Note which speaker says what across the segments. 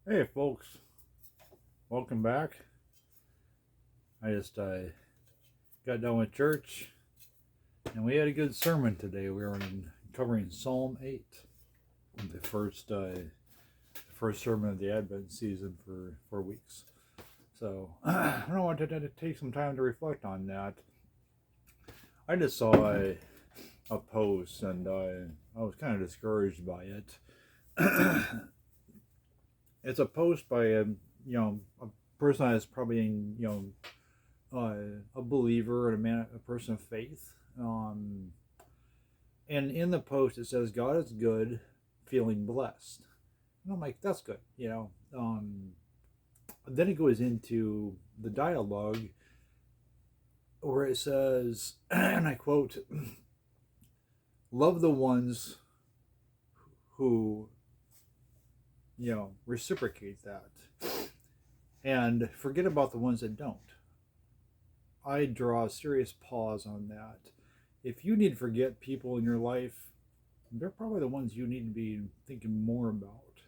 Speaker 1: Hey, folks, welcome back. I just got done with church, and we had a good sermon today. We were covering Psalm 8, the first sermon of the Advent season for 4 weeks. So I don't want to take some time to reflect on that. I just saw a post, and I was kind of discouraged by it. It's a post by a person that's probably a believer and a person of faith. And in the post it says, God is good, feeling blessed. And I'm like, that's good, Then it goes into the dialogue where it says, and I quote, love the ones who, reciprocate that, and forget about the ones that don't. I draw a serious pause on that. If you need to forget people in your life, they're probably the ones you need to be thinking more about.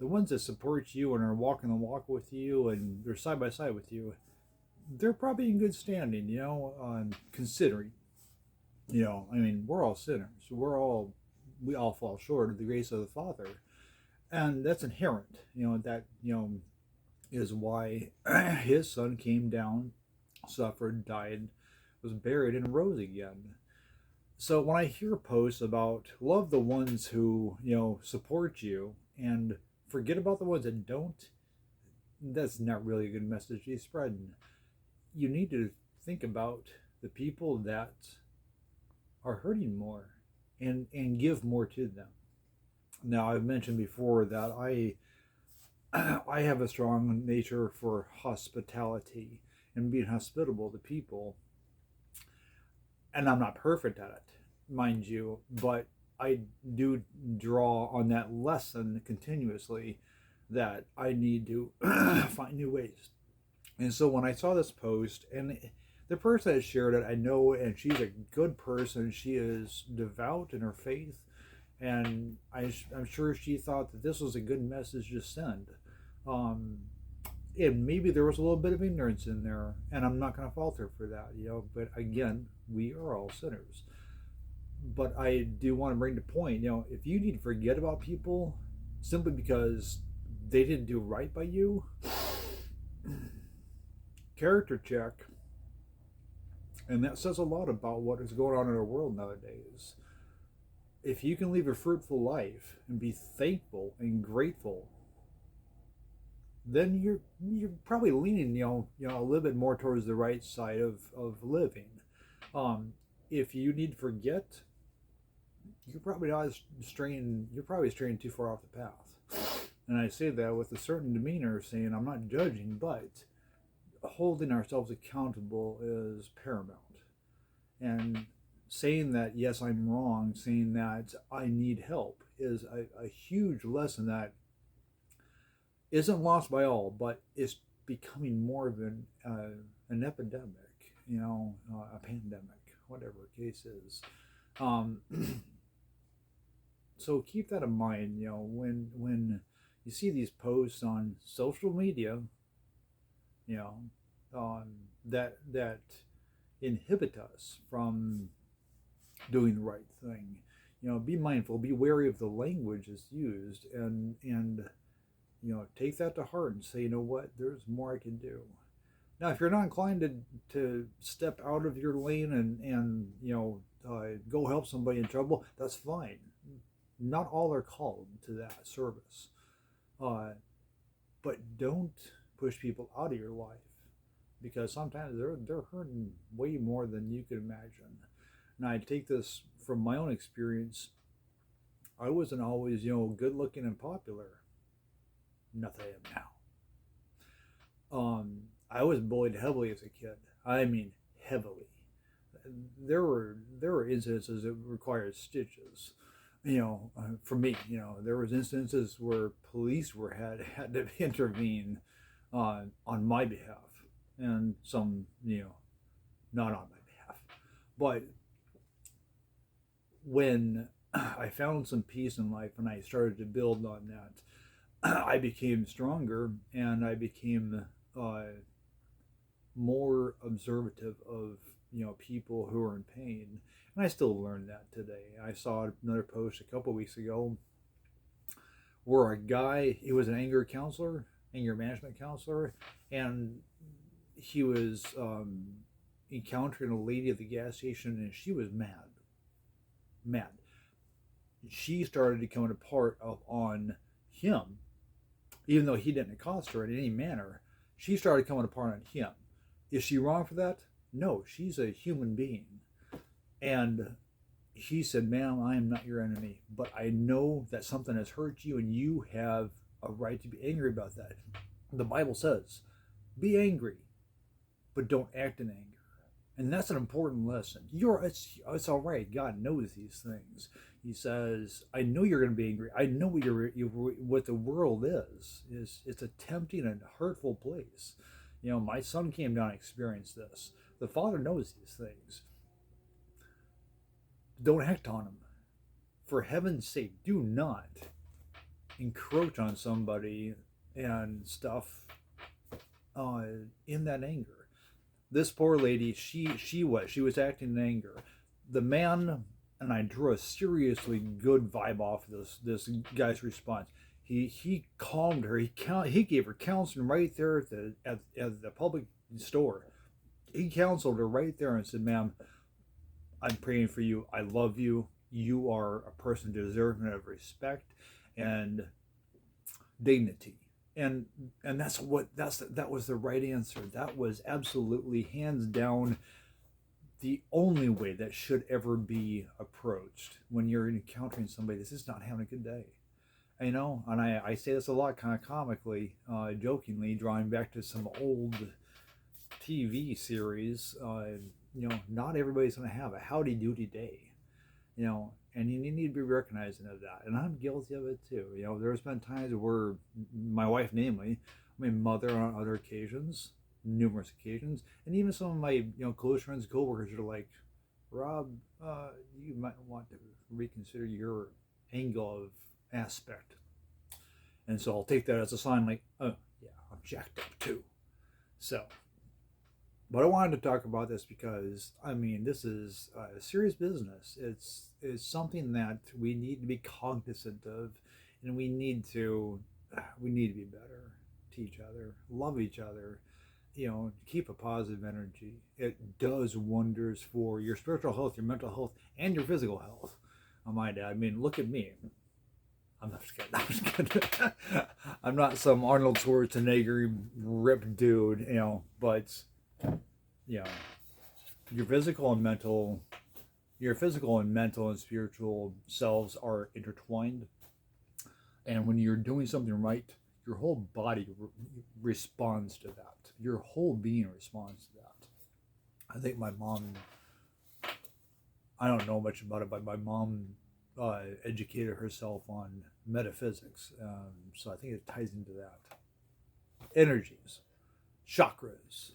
Speaker 1: The ones that support you and are walking the walk with you and they're side by side with you, they're probably in good standing, considering. We're all sinners. We all fall short of the grace of the Father. And that's inherent, that, is why his son came down, suffered, died, was buried, and rose again. So when I hear posts about love the ones who, support you and forget about the ones that don't, that's not really a good message to be spreading. You need to think about the people that are hurting more and give more to them. Now, I've mentioned before that I have a strong nature for hospitality and being hospitable to people. And I'm not perfect at it, mind you, but I do draw on that lesson continuously that I need to find new ways. And so when I saw this post, and the person that shared it, I know, and she's a good person. She is devout in her faith, and I'm sure she thought that this was a good message to send. Um, and maybe there was a little bit of ignorance in there, and I'm not going to falter for that, But again, we are all sinners. But I do want to bring the point, if you need to forget about people simply because they didn't do right by you, character check. And that says a lot about what is going on in our world nowadays. If you can live a fruitful life and be thankful and grateful, then you're probably leaning a little bit more towards the right side of living. If you need to forget, you're probably not straying. You're probably straying too far off the path. And I say that with a certain demeanor, saying I'm not judging, but holding ourselves accountable is paramount. And saying that yes, I'm wrong, saying that I need help is a huge lesson that isn't lost by all, but it's becoming more of an epidemic, a pandemic, whatever the case is. So keep that in mind, when you see these posts on social media, that inhibit us from doing the right thing. Be mindful, be wary of the language that's used, and take that to heart and say, what, there's more I can do. Now, if you're not inclined to step out of your lane and go help somebody in trouble, that's fine. Not all are called to that service. But don't push people out of your life, because sometimes they're hurting way more than you could imagine. And I take this from my own experience. I wasn't always, good looking and popular. Not that I am now. I was bullied heavily as a kid. I mean, heavily. There were incidences that required stitches. For me, there was instances where police had to intervene on my behalf, and some, not on my behalf. But when I found some peace in life and I started to build on that, I became stronger, and I became more observative of people who are in pain. And I still learn that today. I saw another post a couple weeks ago where a guy, he was an anger counselor, anger management counselor, and he was encountering a lady at the gas station, and she was mad. She started to come apart on him, even though he didn't accost her in any manner. She started coming apart on him. Is she wrong for that? No, she's a human being. And he said, ma'am, I am not your enemy, but I know that something has hurt you, and you have a right to be angry about that. The Bible says, be angry, but don't act in anger. And that's an important lesson. It's all right. God knows these things. He says, I know you're going to be angry. I know what the world is. It's a tempting and hurtful place. My son came down and experienced this. The Father knows these things. Don't act on them. For heaven's sake, do not encroach on somebody and stuff in that anger. This poor lady, she was acting in anger. The man, and I drew a seriously good vibe off of this guy's response. He calmed her. He gave her counseling right there at the public store. He counseled her right there and said, ma'am, I'm praying for you. I love you. You are a person deserving of respect and dignity. And that was the right answer. That was absolutely hands down the only way that should ever be approached when you're encountering somebody that's just not having a good day. And I say this a lot, kind of comically, jokingly, drawing back to some old TV series. Not everybody's going to have a howdy doody day, and you need to be recognizing of that. And I'm guilty of it too. There's been times where my wife, namely, my mother on other occasions, numerous occasions, and even some of my close friends, coworkers are like, Rob, you might want to reconsider your angle of aspect. And so I'll take that as a sign like, oh yeah, I'm jacked up too. So, but I wanted to talk about this because this is serious business. It's something that we need to be cognizant of, and we need to be better to each other, love each other, keep a positive energy. It does wonders for your spiritual health, your mental health, and your physical health. I might add. Look at me. I'm just kidding. I'm not some Arnold Schwarzenegger ripped dude, but your physical and mental and spiritual selves are intertwined. And when you're doing something right, your whole body responds to that. Your whole being responds to that. I think my mom, I don't know much about it, but my mom educated herself on metaphysics. So I think it ties into that. Energies, chakras.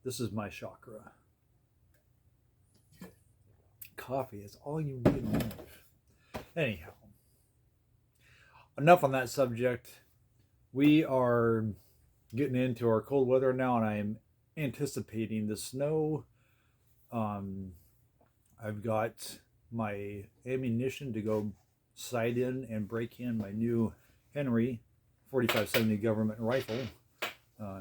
Speaker 1: This is my chakra. Coffee is all you need in life. Anyhow, enough on that subject. We are getting into our cold weather now, and I'm anticipating the snow. I've got my ammunition to go sight in and break in my new Henry 4570 government rifle.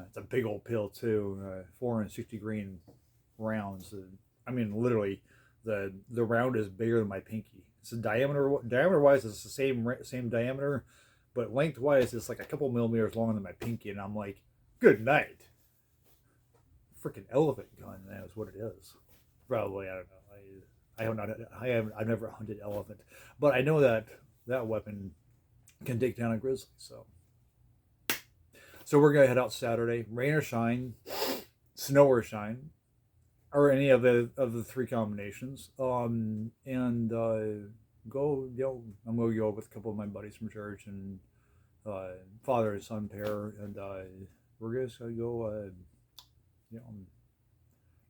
Speaker 1: It's a big old pill too, 460 grain rounds. Literally, the round is bigger than my pinky. It's diameter wise, it's the same diameter, but lengthwise, it's like a couple millimeters longer than my pinky. And I'm like, good night. Freaking elephant gun. That is what it is. Probably, I don't know. I've never hunted elephant, but I know that weapon can take down a grizzly. So we're gonna head out Saturday, rain or shine, snow or shine, or any of the three combinations. And go. I'm gonna go with a couple of my buddies from church and father and son pair, and we're just gonna go.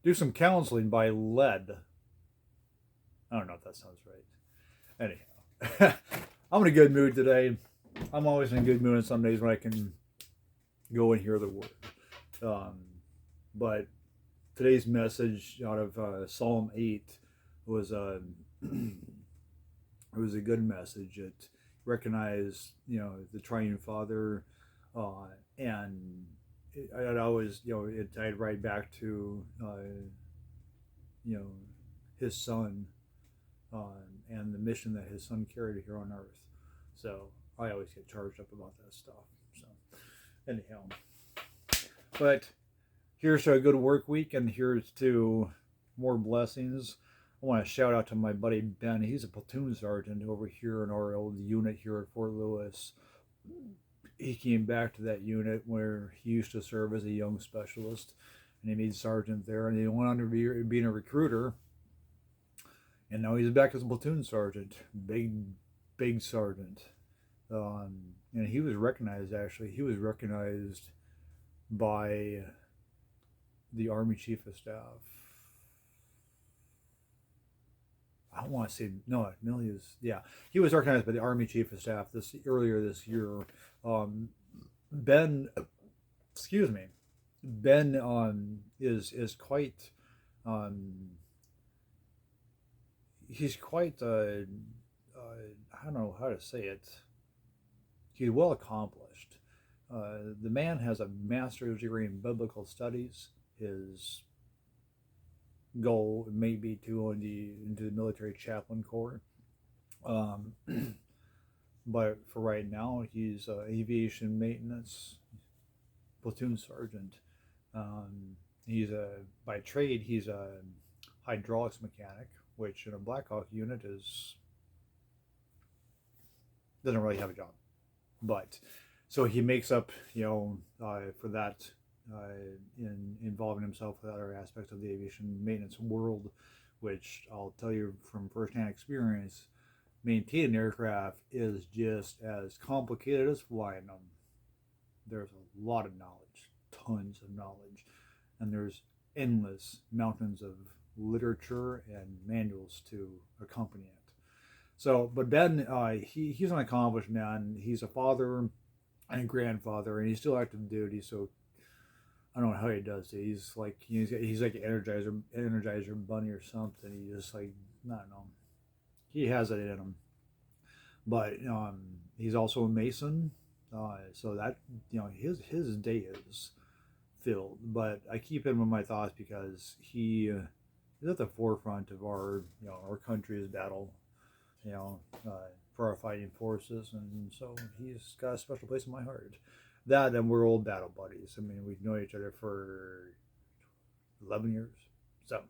Speaker 1: Do some counseling by lead. I don't know if that sounds right. Anyhow, I'm in a good mood today. I'm always in a good mood on some days when I can go and hear the word. Um, but today's message out of Psalm 8 was it was a good message. It recognized, the Triune Father, and it always, it tied right back to, you know, his son, and the mission that his son carried here on earth. So I always get charged up about that stuff. So anyhow, but here's to a good work week, and here's to more blessings. I want to shout out to my buddy Ben. He's a platoon sergeant over here in our old unit here at Fort Lewis. He came back to that unit where he used to serve as a young specialist, and he made sergeant there, and he went on to being a recruiter, and now he's back as a platoon sergeant, big sergeant. And he was recognized, actually. He was recognized by the Army Chief of Staff. I don't want to say no. He was, yeah. He was recognized by the Army Chief of Staff earlier this year. Ben, excuse me, Ben is quite he's quite I don't know how to say it. He's well accomplished. The man has a master's degree in biblical studies. His goal may be to go into the military chaplain corps. Um, but for right now, he's aviation maintenance platoon sergeant. He's by trade, he's a hydraulics mechanic, which in a Black Hawk unit doesn't really have a job. But so he makes up, for that, in involving himself with other aspects of the aviation maintenance world, which I'll tell you from firsthand experience, maintaining aircraft is just as complicated as flying them. There's a lot of knowledge, tons of knowledge, and there's endless mountains of literature and manuals to accompany it. So, but Ben, he's an accomplished man. He's a father and a grandfather, and he's still active duty. So I don't know how he does it. He's like an Energizer bunny or something. He just like, I don't know. He has it in him. But he's also a Mason, so that his day is filled. But I keep him in my thoughts because he is at the forefront of our country's battle, for our fighting forces, and so he's got a special place in my heart. That, and we're old battle buddies. I mean, we've known each other for 11 years. So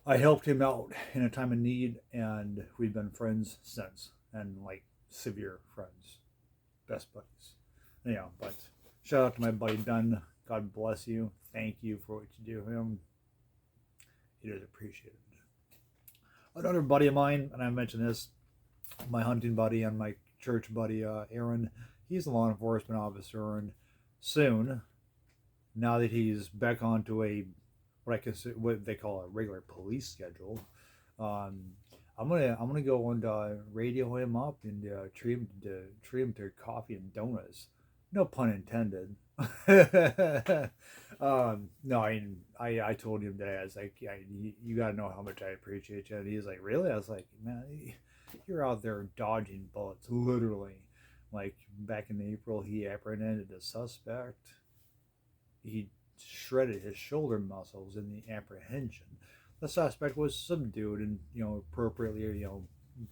Speaker 1: I helped him out in a time of need, and we've been friends since, and like severe friends, best buddies. But shout out to my buddy Ben. God bless you. Thank you for what you do for him. It is appreciated. Another buddy of mine, and I mentioned this, my hunting buddy and my church buddy, Aaron, he's a law enforcement officer, and soon, now that he's back onto what they call a regular police schedule, I'm gonna go and radio him up and treat him to coffee and donuts. No pun intended. No, I told him that I was like, yeah, you gotta know how much I appreciate you. And he's like, really? I was like, man, you're out there dodging bullets, literally. Like back in April, he apprehended a suspect. He shredded his shoulder muscles in the apprehension. The suspect was subdued and appropriately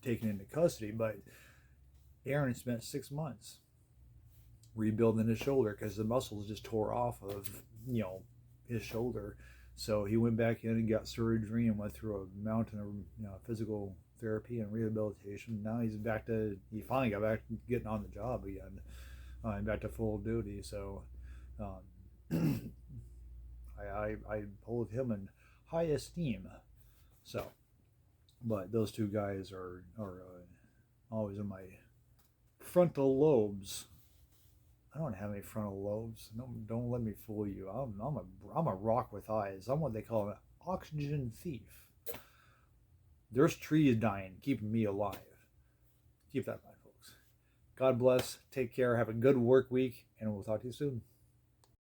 Speaker 1: taken into custody. But Aaron spent 6 months rebuilding his shoulder because the muscles just tore off of his shoulder. So he went back in and got surgery and went through a mountain of physical therapy and rehabilitation. Now he finally got back to getting on the job again, and back to full duty. So I hold him in high esteem. So, but those two guys are always in my frontal lobes. I don't have any frontal lobes. No, don't let me fool you. I'm a rock with eyes. I'm what they call an oxygen thief. There's trees dying, keeping me alive. Keep that in mind, folks. God bless. Take care. Have a good work week, and we'll talk to you soon.